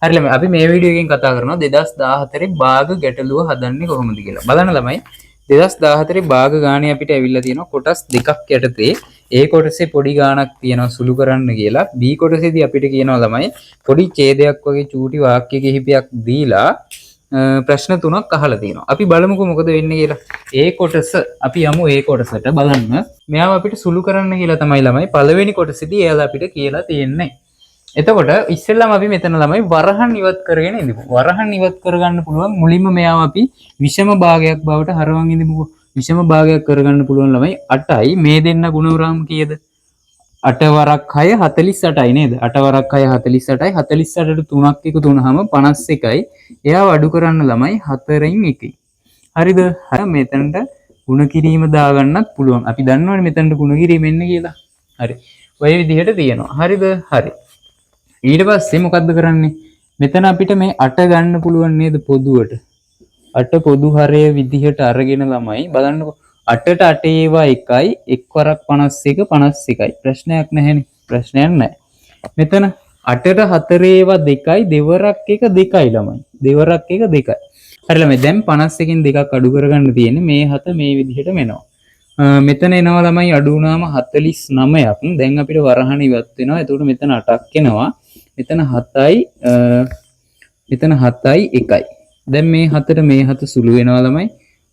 හරි ළමයි අපි මේ වීඩියෝ එකෙන් කතා කරනවා 2014 භාග ගැටලුව හදන්නේ කොහොමද කියලා. බලන්න ළමයි 2014 භාග ගානේ අපිට ඇවිල්ලා තියෙනවා කොටස් දෙකක් යටතේ. A කොටසේ පොඩි ගාණක් තියෙනවා සුළු කරන්න කියලා. B කොටසේදී අපිට කියනවා ළමයි පොඩි ඡේදයක් වගේ චූටි වාක්‍ය කිහිපයක් දීලා ප්‍රශ්න තුනක් අහලා තියෙනවා. අපි බලමුකෝ මොකද වෙන්නේ කියලා. A කොටස අපි යමු A කොටසට බලන්න. මෙයාව අපිට සුළු කරන්න කියලා තමයි ළමයි පළවෙනි කොටසේදී එයාලා අපිට කියලා තියෙන්නේ. එතකොට ඉස්සෙල්ලාම අපි මෙතන ළමයි වරහන් ඉවත් කරගෙන ඉඳිමු. වරහන් ඉවත් කරගන්න පුළුවන් මුලින්ම මෙයාව අපි විෂම භාගයක් බවට හරවන් ඉඳිමුකෝ. විෂම භාගයක් කරගන්න පුළුවන් ළමයි 8යි මේ දෙන්න ගුණවරම් කීයද? 8 වරක් 6 48යි නේද? 8 වරක් 6 48යි 48ට 3ක් එකතු වුනහම 51යි. එයාව අඩු කරන්න ළමයි 4න් 1යි. හරිද? හරි මෙතනට ගුණ කිරීම දාගන්නත් පුළුවන්. අපි දන්නවනේ මෙතනට ගුණ කිරීම එන්නේ කියලා. හරි. ඔය විදිහට තියෙනවා. හරිද? හරි. ඊට පස්සේ මොකද්ද කරන්නේ? මෙතන අපිට මේ 8 ගන්න පුළුවන් නේද පොදුවට? 8 පොදු හරය විදිහට අරගෙන ළමයි බලන්නකො 8ට 8 ඒවා 1යි 1 වරක් 51 51යි. ප්‍රශ්නයක් නැහැනේ. ප්‍රශ්නයක් නැහැ. මෙතන 8ට 4 ඒවා 2යි දෙවරක් 1 2යි ළමයි. දෙවරක් 1 2යි. හරි ළමයි දැන් 51කින් දෙකක් අඩු කරගන්න තියෙන්නේ මේ 7 මේ විදිහට මෙනවා. මෙතන එනවා ළමයි අඩු වුණාම 49ක්. දැන් අපිට වරහණ ඉවත් වෙනවා. එතකොට මෙතන 8ක් එනවා. මෙතන 7යි මෙතන 7යි 1යි. දැන් මේ 7ට මේ 7 සුළු වෙනවා ළමයි.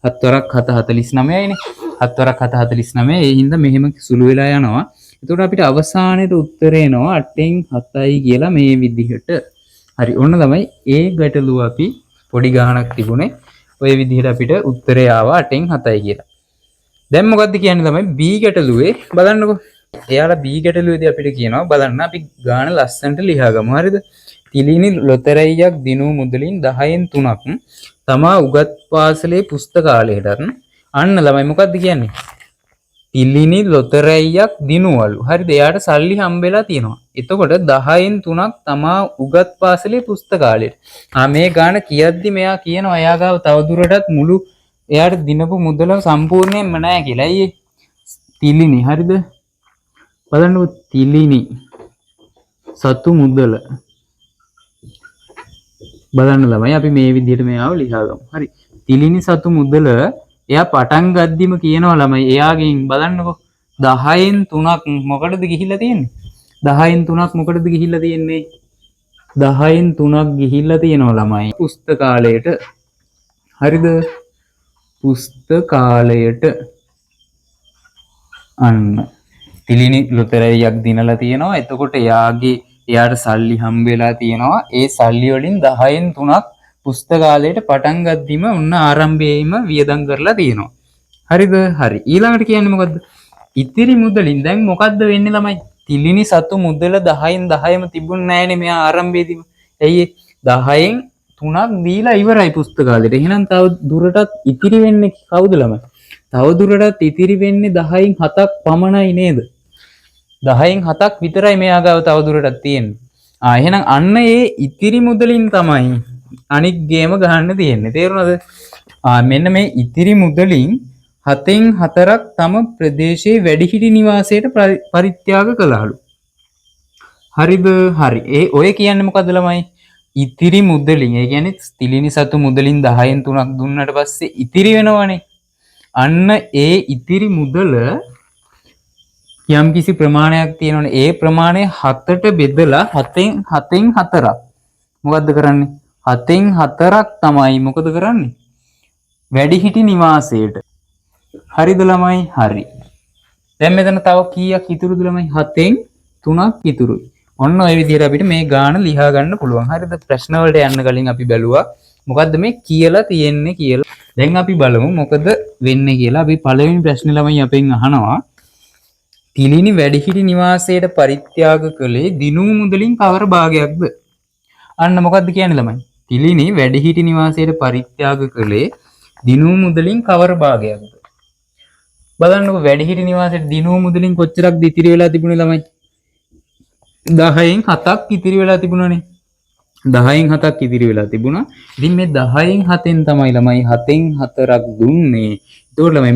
7 වරක් 7 49යිනේ. 7 වරක් 7 49. ඒ හින්දා මෙහෙම සුළු වෙලා යනවා. එතකොට අපිට අවසානයේ උත්තරේ එනවා 8න් 7යි කියලා මේ විදිහට. හරි ඔන්න ළමයි ඒ ගැටලුව අපි පොඩි ගාණක් තිබුණේ. ඔය විදිහට අපිට උත්තරේ ආවා 8න් 7යි කියලා. දැන් මොකද්ද කියන්නේ ළමයි B ගැටලුවේ බලන්නකෝ. එයාලා B ගැටලුවේදී අපිට කියනවා බලන්න අපි ගාණ ලස්සනට ලියා ගමු. හරිද? තිලිනි ලොතරැයියක් දිනු මුදලින් 10න් 3ක් තමා උගත් පාසලේ පුස්තකාලයටත් අන්න ළමයි මොකද්ද කියන්නේ? තිලිනි ලොතරැයියක් දිනුවලු. හරිද? එයාට සල්ලි හම්බෙලා තියෙනවා. එතකොට 10න් 3ක් තමා උගත් පාසලේ පුස්තකාලයට. මේ ගාණ කියද්දි මෙයා කියනවා එයා ගාව තවදුරටත් මුළු එයාට දිනපු මුදල සම්පූර්ණයෙන්ම නැහැ කියලා. අයියේ තිලිනි හරිද? බලන්නකො තිලිනි සතු මුදල බලන්න ළමයි අපි මේ විදිහට මෙයාව ලියා ගමු. හරි. තිලිනි සතු මුදල එයා පටන් ගද්දිම කියනවා ළමයි එයාගෙන් බලන්නකො 10න් 3ක් මොකටද ගිහිල්ලා තියෙන්නේ? 10න් 3ක් මොකටද ගිහිල්ලා තියෙන්නේ? 10න් 3ක් ගිහිල්ලා තියෙනවා ළමයි පුස්තකාලයට. හරිද? පුස්තකාලයට අන්න තිලිනි ලොතරැයියක් දිනලා තියෙනවා. එතකොට එයාට සල්ලි හම්බෙලා තියෙනවා. ඒ සල්ලි වලින් 10න් 3ක් පුස්තකාලයට පටන් ගද්දිම උන්න ආරම්භයේම වියදම් කරලා තියෙනවා. හරිද? හරි. ඊළඟට කියන්නේ මොකද්ද? ඉතිරි මුදලින් දැන් මොකද්ද වෙන්නේ ළමයි? තිලිනි සතු මුදල 10න් 10ම තිබුණ නැහැනේ මෙයා ආරම්භයේදීම. ඇයි 10න් 3ක් දීලා ඉවරයි පුස්තකාලයට. එහෙනම් තව දුරටත් ඉතිරි වෙන්නේ කවුද ළමයි? තව දුරටත් ඉතිරි වෙන්නේ 10න් 7ක් පමණයි නේද? 10න් 7ක් විතරයි මෙයා ගාව තව දුරටත් තියෙන්නේ. එහෙනම් අන්න ඒ ඉතිරි මුදලින් තමයි අනික් ගේම ගහන්න තියෙන්නේ. තේරුණාද? මෙන්න මේ ඉතිරි මුදලින් 7න් 4ක් තම ප්‍රදේශයේ වැඩිහිටි නිවාසයට පරිත්‍යාග කළාලු. හරිද? හරි. ඔය කියන්නේ මොකද්ද ළමයි? ඉතිරි මුදලින්. ඒ කියන්නේ තිලිනි සතු මුදලින් 10න් 3ක් දුන්නට පස්සේ ඉතිරි වෙනවනේ. අන්න ඒ ඉතිරි මුදල යම් කිසි ප්‍රමාණයක් තියෙනවනේ. ඒ ප්‍රමාණය 7ට බෙදලා 7න් 4ක් මොකද්ද කරන්නේ? 7න් 4ක් තමයි මොකද කරන්නේ? වැඩිහිටි නිවාසයට. හරිද ළමයි? හරි. දැන් මෙතන තව කීයක් ඉතුරුද ළමයි? 7න් 3ක් ඉතුරුයි. ඔන්න ඔය විදිහට අපිට මේ ගාන ලියා ගන්න පුළුවන්. හරිද? ප්‍රශ්න වලට යන්න කලින් අපි බැලුවා මොකද්ද මේ කියලා තියෙන්නේ කියලා. දැන් අපි බලමු මොකද වෙන්නේ කියලා. අපි පළවෙනි ප්‍රශ්නේ ළමයි අපෙන් අහනවා තිලිනි වැඩිහිටි නිවාසයට පරිත්‍යාග කළේ දිනු මුදලින් කවර භාගයක්ද? අන්න මොකද්ද කියන්නේ ළමයි? තිලිනි වැඩිහිටි නිවාසයට පරිත්‍යාග කළේ දිනු මුදලින් කවර භාගයක්ද? බලන්නකො වැඩිහිටි නිවාසයට දිනු මුදලින් කොච්චරක්ද ඉතිරි වෙලා තිබුණේ ළමයි? 10න් 7ක් ඉතිරි වෙලා තිබුණානේ. 10න් 7ක් ඉතිරි වෙලා තිබුණා. ඉතින් මේ 10න් 7න් තමයි ළමයි 7න් 4ක් දුන්නේ. ඒතකොට ළමයි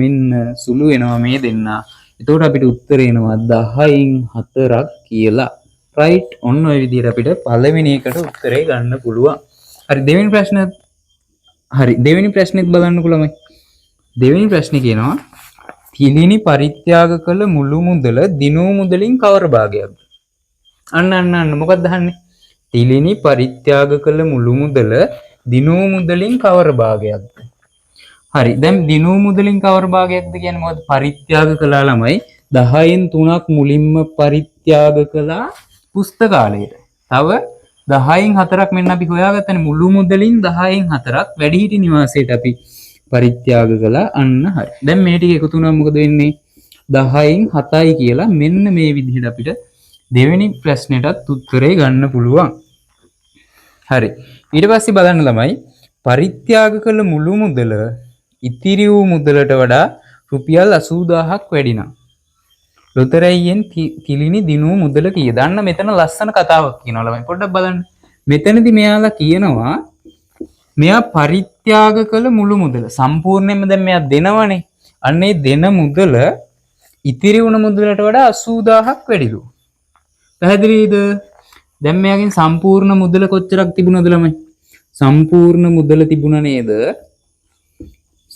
මෙන්න සුළු වෙනවා මේ දෙන්නා. එතකොට අපිට උත්තරේ එනවා 10න් 4ක් කියලා. right ඔන්න ඔය විදිහට අපිට පළවෙනි එකට උත්තරේ ගන්න පුළුවන්. හරි දෙවෙනි ප්‍රශ්නයත් හරි දෙවෙනි ප්‍රශ්නෙත් බලන්නකෝ ළමයි. දෙවෙනි ප්‍රශ්නේ කියනවා තිලිනි පරිත්‍යාග කළ මුළු මුදල දිනු මුදලින් කවර භාගයක්ද? අන්න මොකක්ද අහන්නේ? තිලිනි පරිත්‍යාග කළ මුළු මුදල දිනු මුදලින් කවර භාගයක්ද? හරි දැන් දිනු මුදලින් කවර භාගයක්ද කියන්නේ මොකද්ද? පරිත්‍යාග කළා ළමයි 10න් 3ක් මුලින්ම පරිත්‍යාග කළා පුස්තකාලයට. තව 10න් 4ක් මෙන්න අපි හොයාගත්තනේ මුළු මුදලින් 10න් 4ක් වැඩිහිටි නිවාසයට අපි පරිත්‍යාග කළා. අන්න හරි. දැන් මේ ටික එකතු වුණාම මොකද වෙන්නේ? 10න් 7යි කියලා මෙන්න මේ විදිහට අපිට දෙවෙනි ප්‍රශ්නෙටත් උත්තරේ ගන්න පුළුවන්. හරි. ඊට පස්සේ බලන්න ළමයි පරිත්‍යාග කළ මුළු මුදල ඉතිරි වූ මුදලට වඩා රුපියල් 80000ක් වැඩි නම් ලොතරැයියෙන් තිලිනි දිනු මුදල කීයද? අන්න මෙතන ලස්සන කතාවක් කියනවා ළමයි. පොඩ්ඩක් බලන්න. මෙතනදී මෙයාලා කියනවා මෙයා පරිත්‍යාග කළ මුළු මුදල සම්පූර්ණයෙන්ම දැන් මෙයා දෙනවනේ. අන්නේ දෙන මුදල ඉතිරි වුණ මුදලට වඩා 80000ක් වැඩිලු. පැහැදිලිද? දැන් මෙයාගෙන් සම්පූර්ණ මුදල කොච්චරක් තිබුණද ළමයි? සම්පූර්ණ මුදල තිබුණ නේද?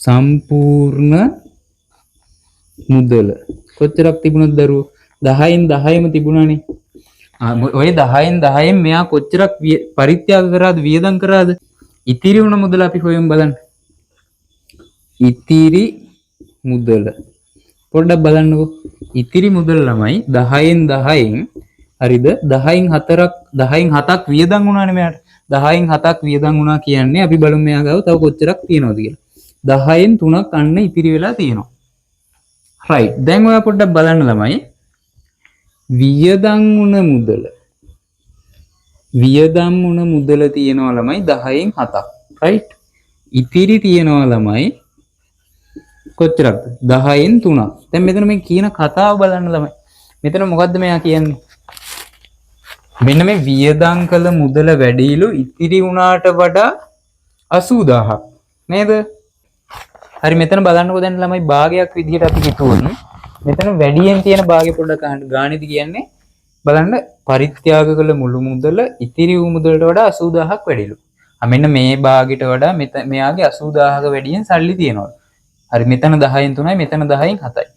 සම්පූර්ණ මුදල කොච්චරක් තිබුණද දරුවෝ? 10න් 10ම තිබුණානේ. ඔය 10න් 10න් මෙයා කොච්චරක් පරිත්‍යාග කරාද වියදම් කරාද? ඉතිරි වුණ මුදල අපි හොයමු බලන්න. ඉතිරි මුදල පොඩ්ඩක් බලන්නකෝ. ඉතිරි මුදල ළමයි 10න් 10න් හරිද? 10න් 7ක් වියදම් වුණානේ මෙයාට. 10න් 7ක් වියදම් වුණා කියන්නේ අපි බලමු මෙයා ගාව තව කොච්චරක් තියෙනවද කියලා. 10න් 3ක් අන්න ඉතිරි වෙලා තියෙනවා. right. දැන් ඔයා පොඩ්ඩක් බලන්න ළමයි. වියදම් වුණ මුදල තියෙනවා ළමයි 10න් 7ක්. right. ඉතිරි තියෙනවා ළමයි කොච්චරක්ද? 10න් 3ක්. දැන් මෙතන මේ කියන කතාව බලන්න ළමයි. මෙතන මොකද්ද මෙයා කියන්නේ? මෙන්න මේ වියදම් කළ මුදල වැඩිලු ඉතිරි වුණාට වඩා 80000ක් නේද? හරි මෙතන බලන්නකෝ දැන් ළමයි භාගයක් විදිහට අපි හිතුවොත් මෙතන වැඩියෙන් තියෙන භාගය පොඩ්ඩක් අහන්න. ගාණෙදි කියන්නේ බලන්න පරිත්‍යාග කළ මුළු මුදල ඉතිරි වූ මුදලට වඩා 80000ක් වැඩිලු. මෙන්න මේ භාගයට වඩා මෙයාගේ 80000ක වැඩියෙන් සල්ලි තියෙනවා. හරි මෙතන 10න් 3යි මෙතන 10න් 7යි.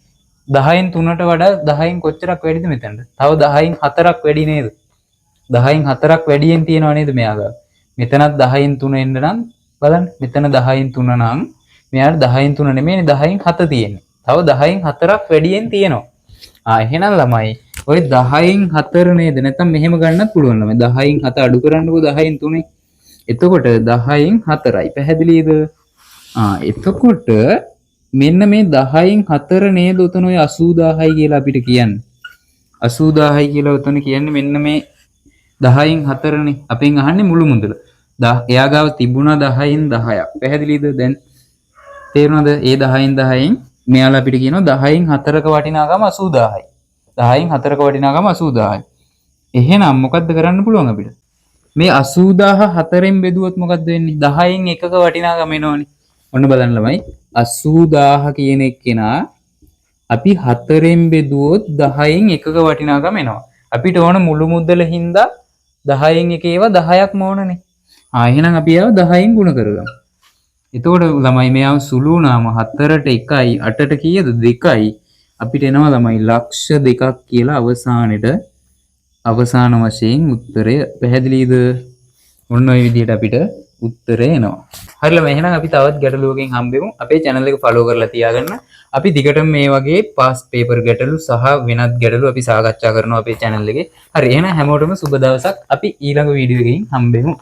10න් 3ට වඩා 10න් කොච්චරක් වැඩිද මෙතනට? තව 10න් 4ක් වැඩි නේද? 10න් 4ක් වැඩියෙන් තියෙනව නේද මෙයාගා? මෙතනත් 10න් 3 එන්න නම් බලන්න මෙතන 10න් 3 නම් මෙයාට 10න් 3 නෙමෙයි 10න් 7 තියෙන්නේ. තව 10න් 4ක් වැඩියෙන් තියෙනවා. එහෙනම් ළමයි ඔය 10න් 4 නේද? නැත්නම් මෙහෙම ගන්නත් පුළුවන් ළමයි. 10න් 7 අඩු කරන්නකෝ 10න් 3. එතකොට 10න් 4යි. පැහැදිලිද? එතකොට මෙන්න මේ 10න් 4 නේද උතන ඔය 80000යි කියලා අපිට කියන්නේ. 80000යි කියලා උතන කියන්නේ මෙන්න මේ 10න් 4නේ. අපෙන් අහන්නේ මුළු මුදල. එයා ගාව තිබුණා 10න් 10ක්. පැහැදිලිද? දැන් තේරුණාද? ඒ 10න් 10න් මෙයාලා අපිට කියනවා 10න් 4ක වටිනාකම 80000යි. 10න් 4ක වටිනාකම 80000යි. එහෙනම් මොකද්ද කරන්න පුළුවන් අපිට? මේ 80000 4න් බෙදුවොත් මොකද්ද වෙන්නේ? 10න් 1ක වටිනාකම එනවනේ. ඔන්න බලන්න ළමයි 80000 කියන එක්කෙනා අපි 4න් බෙදුවොත් 10න් 1ක වටිනාකම එනවා. අපිට ඕන මුළු මුදල හින්දා 10න් 1 ඒවා 10ක්ම ඕනනේ. එහෙනම් අපි ඒවා 10න් ගුණ කරගමු. එතකොට ළමයි මෙයාව සුළු වුණාම 4ට 1යි 8ට කීයද 2යි අපිට එනවා ළමයි ලක්ෂ 2ක් කියලා අවසාන වශයෙන් උත්තරය. පැහැදිලිද? ඔන්න ඔය විදිහට අපිට උත්තරය එනවා. හරි ළමයි එහෙනම් අපි තවත් ගැටලුවකින් හම්බෙමු. අපේ channel එක follow කරලා තියාගන්න. අපි දිගටම මේ වගේ past paper ගැටලු සහ වෙනත් ගැටලු අපි සාකච්ඡා කරනවා අපේ channel එකේ. හරි එහෙනම් හැමෝටම සුබ දවසක්. අපි ඊළඟ වීඩියෝ එකකින් හම්බෙමු.